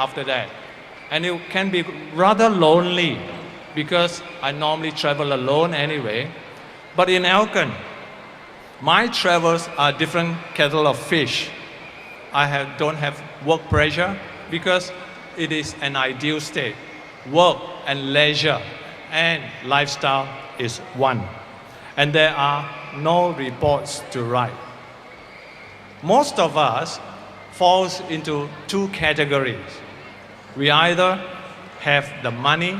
after that. And it can be rather lonely because I normally travel alone anyway. But in Elkin, my travels are different kettle of fish. Don't have work pressure because it is an ideal state. Work and leisure and lifestyle is one. And there are no reports to write. Most of us falls into two categories. We either have the money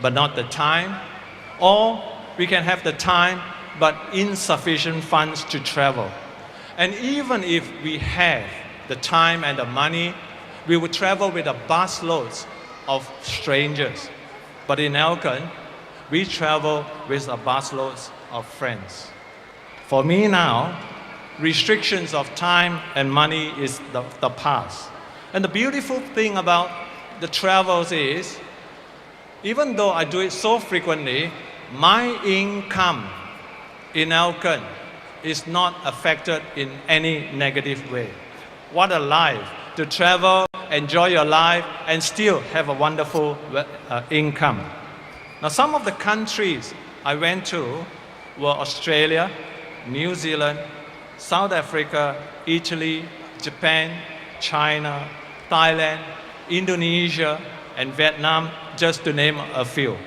but not the time, or we can have the time but insufficient funds to travel. And even if we have the time and the money, we would travel with a busloads of strangers. But in Elkin, we travel with a busloads of friends. For me now, restrictions of time and money is the past. And the beautiful thing about the travels is, even though I do it so frequently, my income in Elkin is not affected in any negative way. What a life to travel, enjoy your life, and still have a wonderful income. Now, some of the countries I went to were Australia, New Zealand, South Africa, Italy, Japan, China, Thailand, Indonesia, and Vietnam, just to name a few.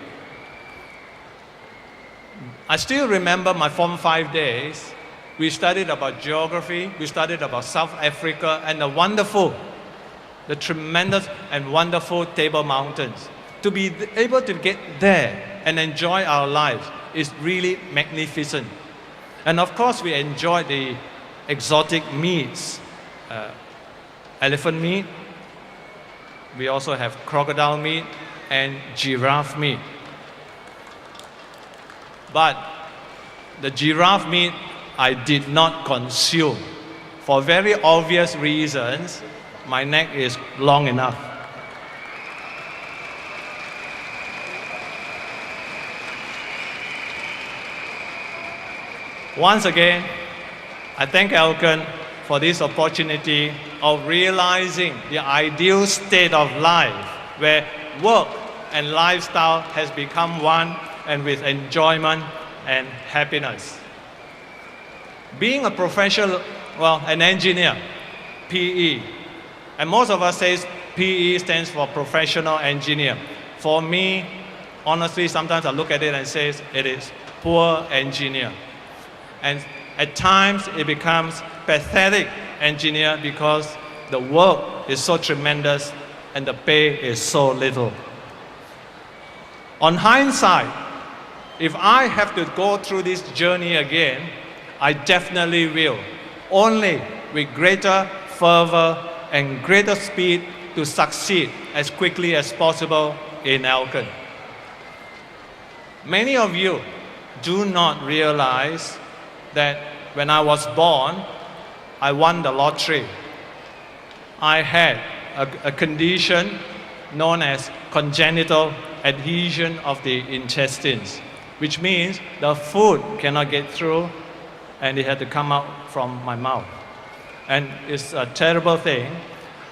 I still remember my Form 5 days. We studied about geography, we studied about South Africa, and the tremendous and wonderful Table Mountains. To be able to get there and enjoy our lives is really magnificent. And of course, we enjoy the exotic meats, elephant meat. We also have crocodile meat and giraffe meat. But the giraffe meat I did not consume. For very obvious reasons, my neck is long enough. Once again, I thank Elkin for this opportunity of realizing the ideal state of life where work and lifestyle has become one and with enjoyment and happiness. Being a professional, an engineer, PE, and most of us say PE stands for professional engineer. For me, honestly, sometimes I look at it and say it is poor engineer. And at times it becomes pathetic engineer because the work is so tremendous and the pay is so little. On hindsight, if I have to go through this journey again, I definitely will, only with greater fervor and greater speed to succeed as quickly as possible in Elkin. Many of you do not realize that when I was born, I won the lottery. I had a condition known as congenital adhesion of the intestines, which means the food cannot get through and it had to come out from my mouth. And it's a terrible thing.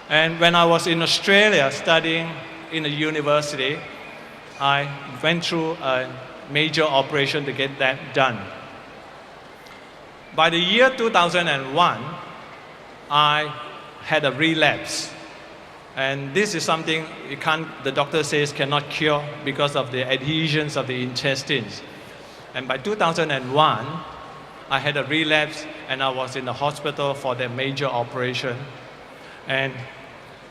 And when I was in Australia studying in a university, I went through a major operation to get that done. By the year 2001, I had a relapse. And this is something the doctor says cannot cure because of the adhesions of the intestines. And by 2001, I had a relapse and I was in the hospital for the major operation. And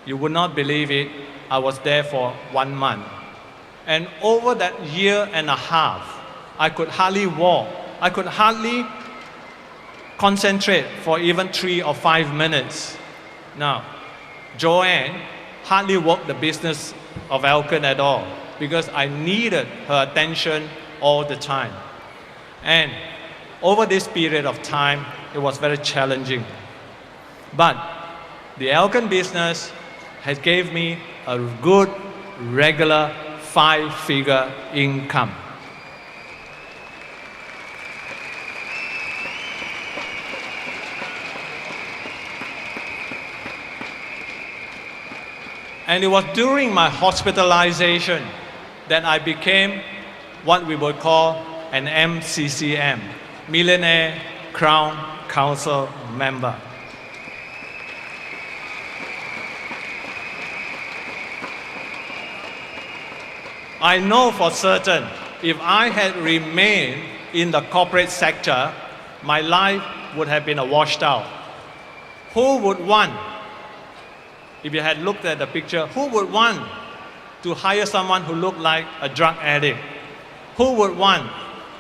you would not believe it, I was there for 1 month. And over that year and a half, I could hardly walk. I could hardly concentrate for even 3 or 5 minutes. Now, Joanne hardly worked the business of Elkin at all because I needed her attention all the time. And over this period of time, it was very challenging. But the Elkin business has gave me a good, regular 5-figure income. And it was during my hospitalization that I became what we would call an MCCM, Millionaire Crown Council member. I know for certain if I had remained in the corporate sector, my life would have been washed out. Who would want, if you had looked at the picture, who would want to hire someone who looked like a drug addict? Who would want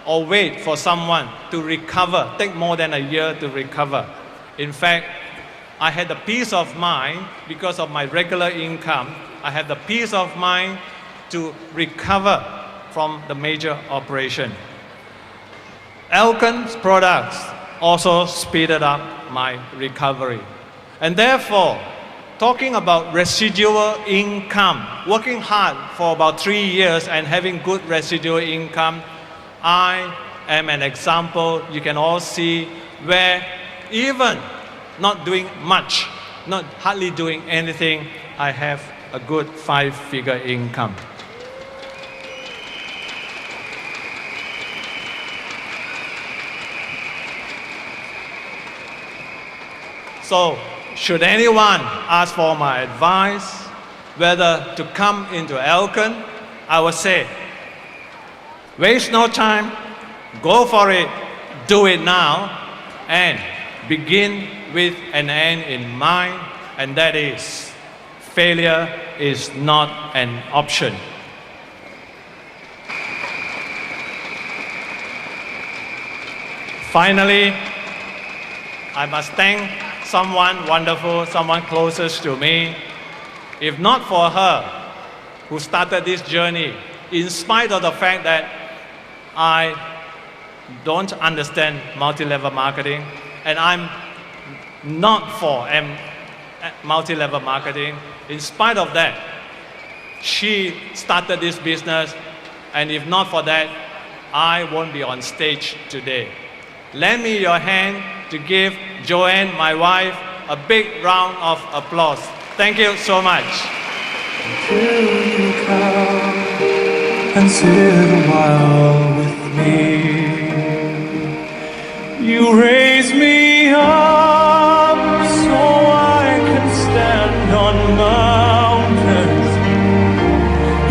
or wait for someone to recover, take more than a year to recover? In fact, I had the peace of mind because of my regular income. I had the peace of mind to recover from the major operation. Alkan's products also speeded up my recovery. And therefore, talking about residual income, working hard for about 3 years and having good residual income, I am an example you can all see where even not doing much, not hardly doing anything, I have a good 5-figure income. So, should anyone ask for my advice, whether to come into Alkan, I would say, waste no time, go for it, do it now, and begin with an end in mind, and that is, failure is not an option. Finally, I must thank someone wonderful, someone closest to me. If not for her, who started this journey, in spite of the fact that I don't understand multi-level marketing, and I'm not for multi-level marketing, in spite of that, she started this business, and if not for that, I won't be on stage today. Lend me your hand to give Joanne, my wife, a big round of applause. Thank you so much. Until you come and sit a while with me, you raise me up so I can stand on mountains.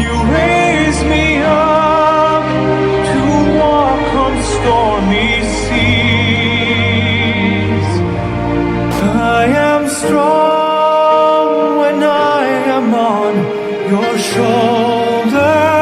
You raise me up to walk on stormy seas. I am strong when I am on your shoulder.